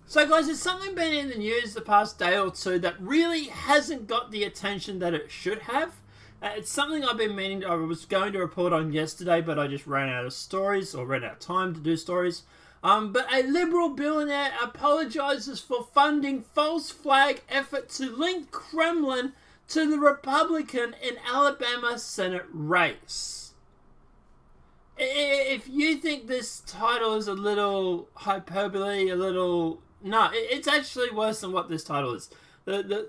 So guys, there's something been in the news the past day or two that really hasn't got the attention that it should have. It's something I've been meaning I was going to report on yesterday, but I just ran out of stories, or ran out of time to do stories. But a liberal billionaire apologizes for funding false flag effort to link Kremlin to the Republican in Alabama Senate race. If you think this title is a little hyperbole, no, it's actually worse than what this title is. The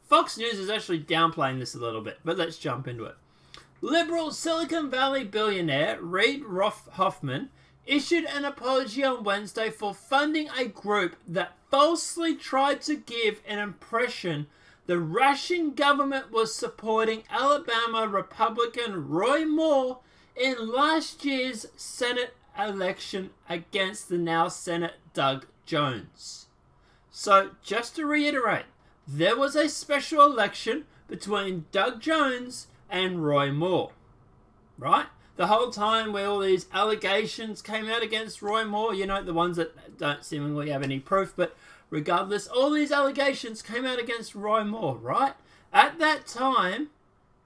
Fox News is actually downplaying this a little bit, but let's jump into it. Liberal Silicon Valley billionaire Reid Hoffman issued an apology on Wednesday for funding a group that falsely tried to give an impression the Russian government was supporting Alabama Republican Roy Moore in last year's Senate election against the now Senate Doug Jones. So, just to reiterate, there was a special election between Doug Jones and Roy Moore, right? The whole time where all these allegations came out against Roy Moore, you know, the ones that don't seemingly have any proof, but regardless, all these allegations came out against Roy Moore, right? At that time,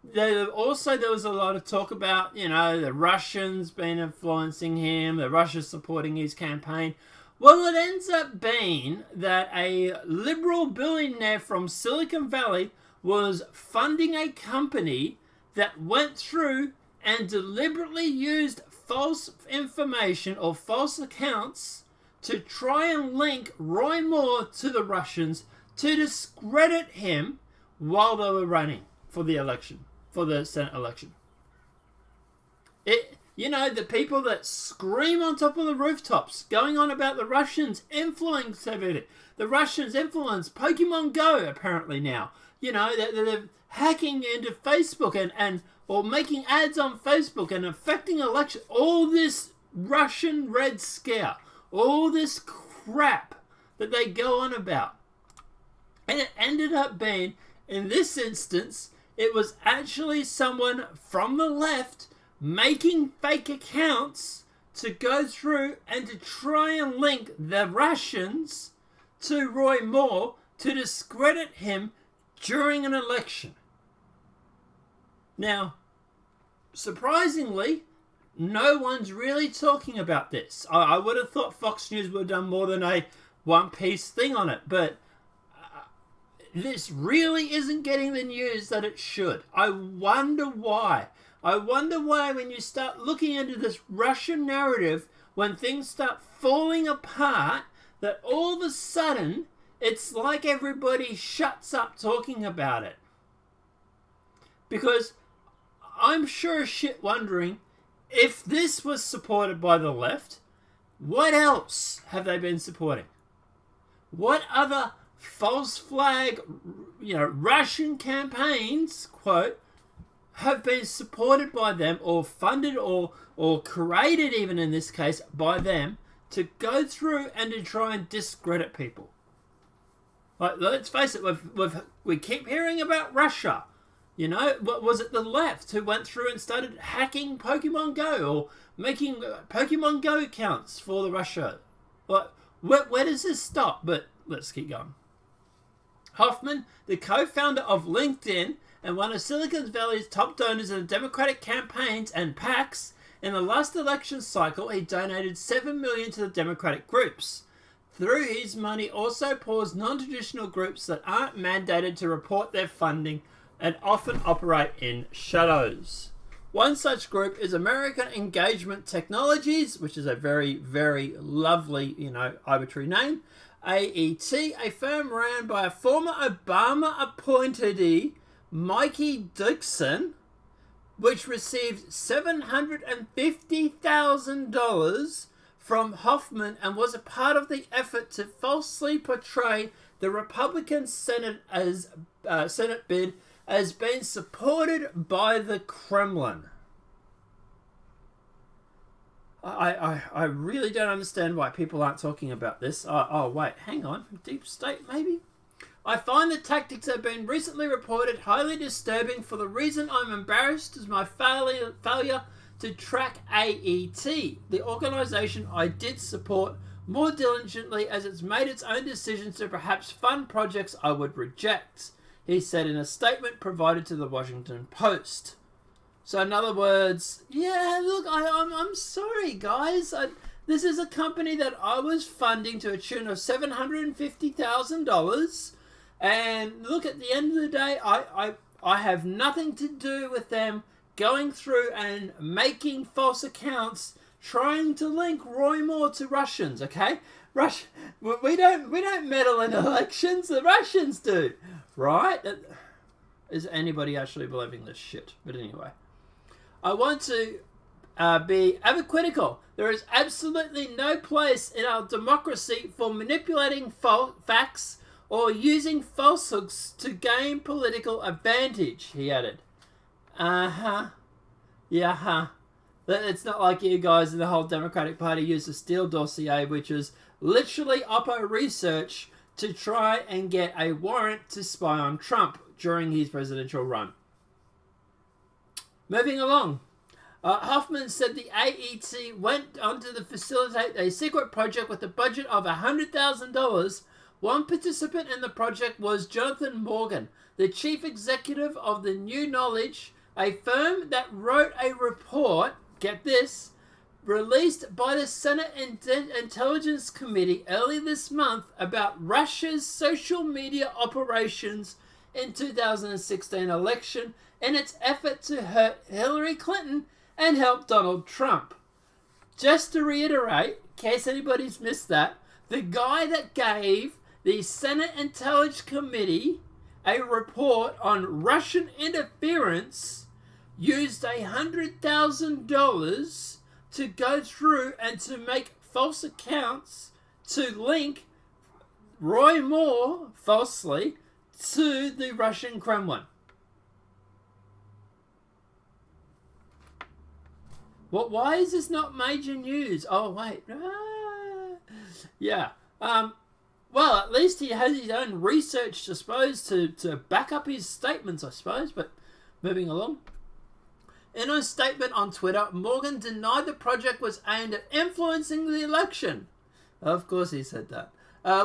there was a lot of talk about, you know, the Russians been influencing him, the Russians supporting his campaign. Well, it ends up being that a liberal billionaire from Silicon Valley was funding a company that went through and deliberately used false information or false accounts to try and link Roy Moore to the Russians to discredit him while they were running for the election, for the Senate election. You know, the people that scream on top of the rooftops, going on about the Russians influence everything. The Russians influence Pokemon Go, apparently now. You know, they're hacking into Facebook or making ads on Facebook and affecting election. All this Russian Red Scare. All this crap that they go on about. And it ended up being, in this instance, it was actually someone from the left making fake accounts to go through and to try and link the Russians to Roy Moore to discredit him during an election. Now, surprisingly, no one's really talking about this. I would have thought Fox News would have done more than a one-piece thing on it, but this really isn't getting the news that it should. I wonder why. I wonder why when you start looking into this Russian narrative, when things start falling apart, that all of a sudden, it's like everybody shuts up talking about it. Because I'm sure as shit wondering, if this was supported by the left, what else have they been supporting? What other false flag, Russian campaigns, quote, have been supported by them or funded or created, even in this case, by them to go through and to try and discredit people? Like, let's face it, we keep hearing about Russia. You know, what was it, the left who went through and started hacking Pokemon Go or making Pokemon Go accounts for the Russia? Like, where does this stop? But let's keep going. Hoffman, the co-founder of LinkedIn and one of Silicon Valley's top donors in the Democratic campaigns and PACs, in the last election cycle, he donated $7 million to the Democratic groups. Through his money also pours non-traditional groups that aren't mandated to report their funding and often operate in shadows. One such group is American Engagement Technologies, which is a very, very lovely, arbitrary name. AET, a firm ran by a former Obama appointee, Mikey Dixon, which received $750,000 from Hoffman and was a part of the effort to falsely portray the Republican Senate bid as being supported by the Kremlin. I really don't understand why people aren't talking about this. Oh, wait, hang on. Deep state, maybe? I find the tactics that have been recently reported highly disturbing. For the reason I'm embarrassed is my failure to track AET, the organisation I did support more diligently as it's made its own decisions to perhaps fund projects I would reject, he said in a statement provided to the Washington Post. So in other words, yeah, look, I'm sorry, guys. This is a company that I was funding to a tune of $750,000. And look, at the end of the day, I have nothing to do with them going through and making false accounts, trying to link Roy Moore to Russians, okay? We don't meddle in elections, the Russians do, right? Is anybody actually believing this shit? But anyway, I want to be ever critical. There is absolutely no place in our democracy for manipulating facts or using falsehoods to gain political advantage, he added. Yeah, It's not like you guys in the whole Democratic Party used the Steele dossier, which is literally Oppo research to try and get a warrant to spy on Trump during his presidential run. Moving along. Hoffman said the AET went on to facilitate a secret project with a budget of $100,000. One participant in the project was Jonathan Morgan, the chief executive of the New Knowledge, a firm that wrote a report, get this, released by the Senate Intelligence Committee early this month about Russia's social media operations in 2016 election in its effort to hurt Hillary Clinton and help Donald Trump. Just to reiterate, in case anybody's missed that, the guy that gave the Senate Intelligence Committee a report on Russian interference used $100,000 to go through and to make false accounts to link Roy Moore, falsely, to the Russian Kremlin. Why is this not major news? Oh, wait. Yeah. Well, at least he has his own research, I suppose, to back up his statements, I suppose. But moving along. In a statement on Twitter, Morgan denied the project was aimed at influencing the election. Of course he said that.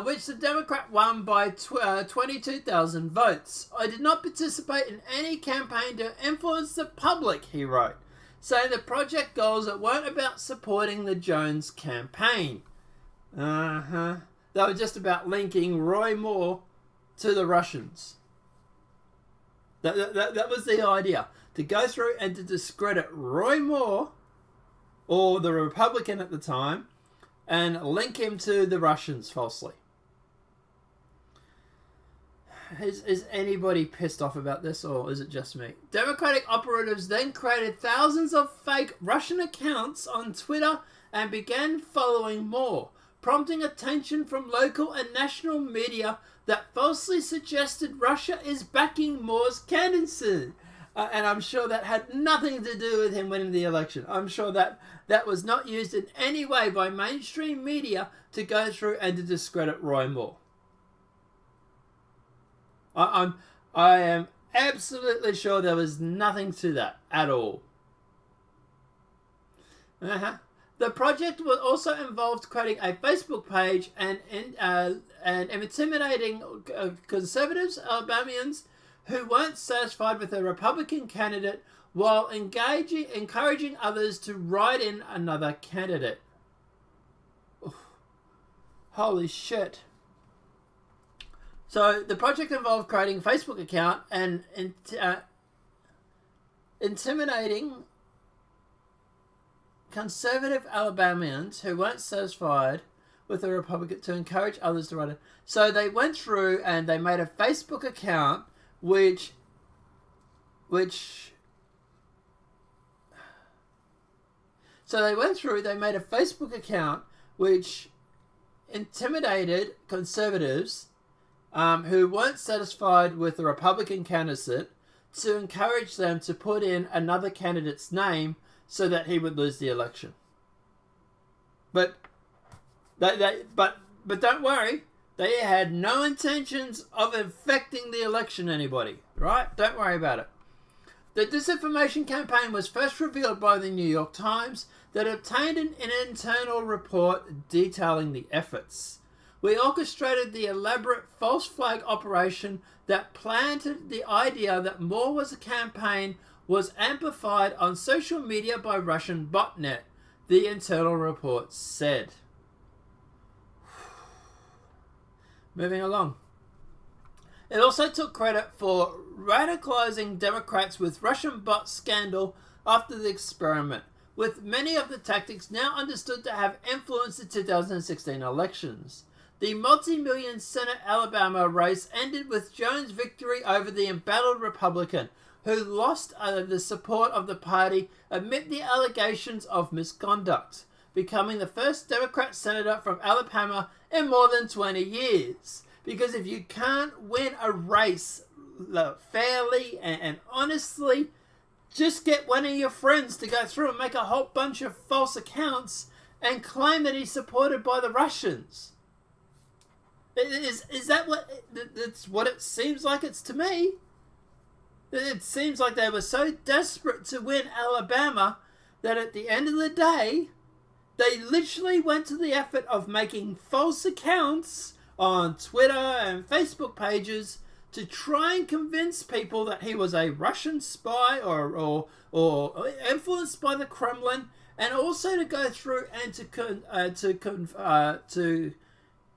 Which the Democrat won by 22,000 votes. I did not participate in any campaign to influence the public, he wrote, saying the project goals weren't about supporting the Jones campaign. They were just about linking Roy Moore to the Russians. That was the idea. To go through and to discredit Roy Moore, or the Republican at the time, and link him to the Russians falsely. Is anybody pissed off about this, or is it just me? Democratic operatives then created thousands of fake Russian accounts on Twitter and began following Moore, prompting attention from local and national media that falsely suggested Russia is backing Moore's candidacy. And I'm sure that had nothing to do with him winning the election. I'm sure that was not used in any way by mainstream media to go through and to discredit Roy Moore. I am absolutely sure there was nothing to that at all. The project was also involved creating a Facebook page and intimidating conservatives, Alabamians, who weren't satisfied with a Republican candidate while encouraging others to write in another candidate. Oof. Holy shit. So the project involved creating a Facebook account and intimidating conservative Alabamians who weren't satisfied with the Republican to encourage others to write it. So they went through and they made a Facebook account which intimidated conservatives who weren't satisfied with the Republican candidate to encourage them to put in another candidate's name so that he would lose the election. But don't worry. They had no intentions of affecting the election, anybody, right? Don't worry about it. The disinformation campaign was first revealed by the New York Times that obtained an internal report detailing the efforts. We orchestrated the elaborate false flag operation that planted the idea that more was a campaign was amplified on social media by Russian botnet, the internal report said. Moving along. It also took credit for radicalizing Democrats with Russian bot scandal after the experiment, with many of the tactics now understood to have influenced the 2016 elections. The multi-million Senate Alabama race ended with Jones' victory over the embattled Republican, who lost the support of the party amid the allegations of misconduct, becoming the first Democrat senator from Alabama in more than 20 years. Because if you can't win a race fairly and honestly, just get one of your friends to go through and make a whole bunch of false accounts and claim that he's supported by the Russians. Is that what... That's what it seems like it's to me. It seems like they were so desperate to win Alabama that at the end of the day, they literally went to the effort of making false accounts on Twitter and Facebook pages to try and convince people that he was a Russian spy or influenced by the Kremlin, and also to go through and to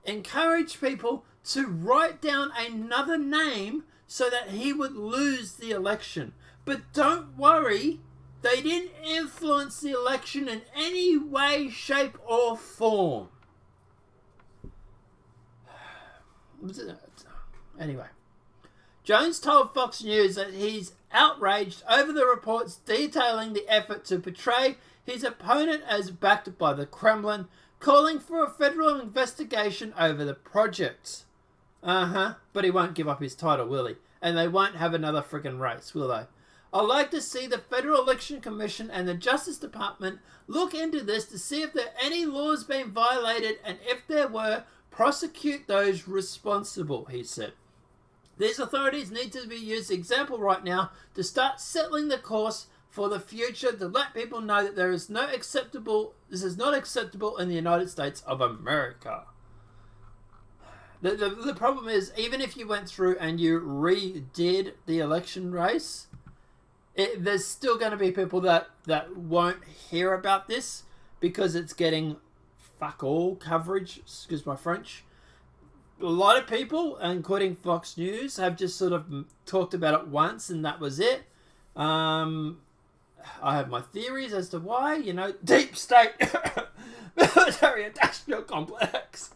encourage people to write down another name so that he would lose the election. But don't worry, they didn't influence the election in any way, shape, or form. Anyway, Jones told Fox News that he's outraged over the reports detailing the effort to portray his opponent as backed by the Kremlin, calling for a federal investigation over the project. But he won't give up his title, will he? And they won't have another friggin' race, will they? I'd like to see the Federal Election Commission and the Justice Department look into this to see if there are any laws being violated, and if there were, prosecute those responsible, he said. These authorities need to be used as an example right now to start settling the course for the future, to let people know that this is not acceptable in the United States of America. The problem is, even if you went through and you redid the election race, there's still going to be people that won't hear about this because it's getting fuck all coverage, excuse my French. A lot of people, including Fox News, have just sort of talked about it once and that was it. I have my theories as to why, deep state military industrial complex.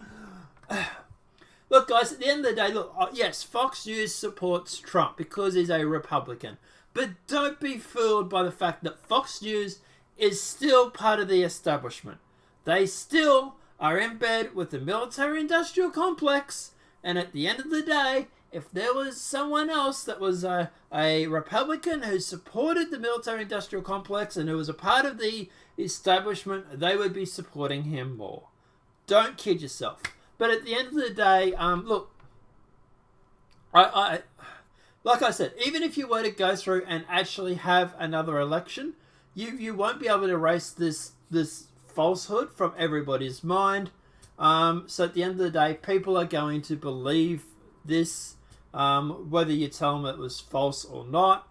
Look, guys, at the end of the day, yes, Fox News supports Trump because he's a Republican. But don't be fooled by the fact that Fox News is still part of the establishment. They still are in bed with the military-industrial complex, and at the end of the day, if there was someone else that was a Republican who supported the military-industrial complex and who was a part of the establishment, they would be supporting him more. Don't kid yourself. But at the end of the day, look, like I said, even if you were to go through and actually have another election, you won't be able to erase this falsehood from everybody's mind. So at the end of the day, people are going to believe this, whether you tell them it was false or not.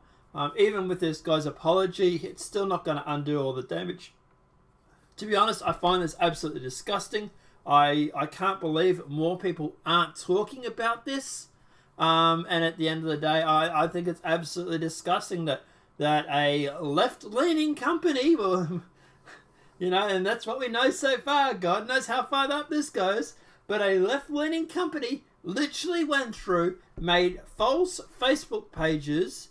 Even with this guy's apology, it's still not going to undo all the damage. To be honest, I find this absolutely disgusting. I can't believe more people aren't talking about this. And at the end of the day, I think it's absolutely disgusting that a left-leaning company will... and that's what we know so far. God knows how far up this goes. But a left-leaning company literally went through, made false Facebook pages,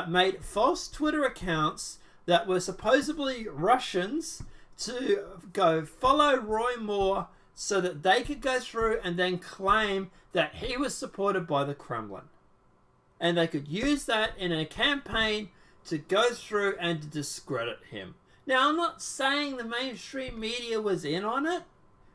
made false Twitter accounts that were supposedly Russians to go follow Roy Moore so that they could go through and then claim that he was supported by the Kremlin. And they could use that in a campaign to go through and to discredit him. Now, I'm not saying the mainstream media was in on it,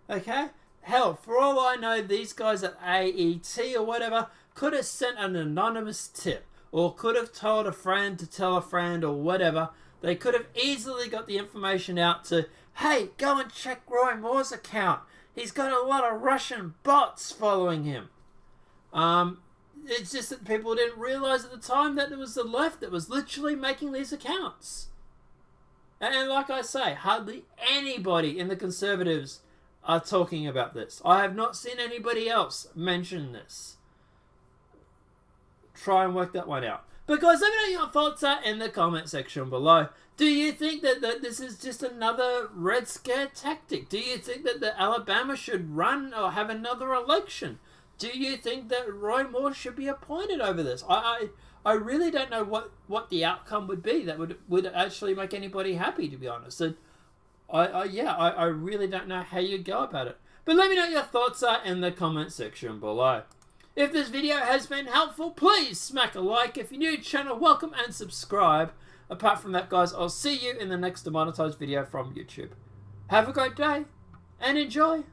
okay? Hell, for all I know, these guys at AET or whatever could have sent an anonymous tip. or could have told a friend to tell a friend or whatever. They could have easily got the information out to, hey, go and check Roy Moore's account. He's got a lot of Russian bots following him. It's just that people didn't realize at the time that it was the left that was literally making these accounts. And like I say, hardly anybody in the Conservatives are talking about this. I have not seen anybody else mention this. Try and work that one out. But guys, let me know your thoughts in the comment section below. Do you think that this is just another Red Scare tactic? Do you think that Alabama should run or have another election? Do you think that Roy Moore should be appointed over this? I really don't know what the outcome would be that would actually make anybody happy, to be honest. And I really don't know how you go about it. But let me know your thoughts in the comment section below. If this video has been helpful, please smack a like. If you're new to the channel, welcome and subscribe. Apart from that, guys, I'll see you in the next demonetized video from YouTube. Have a great day and enjoy.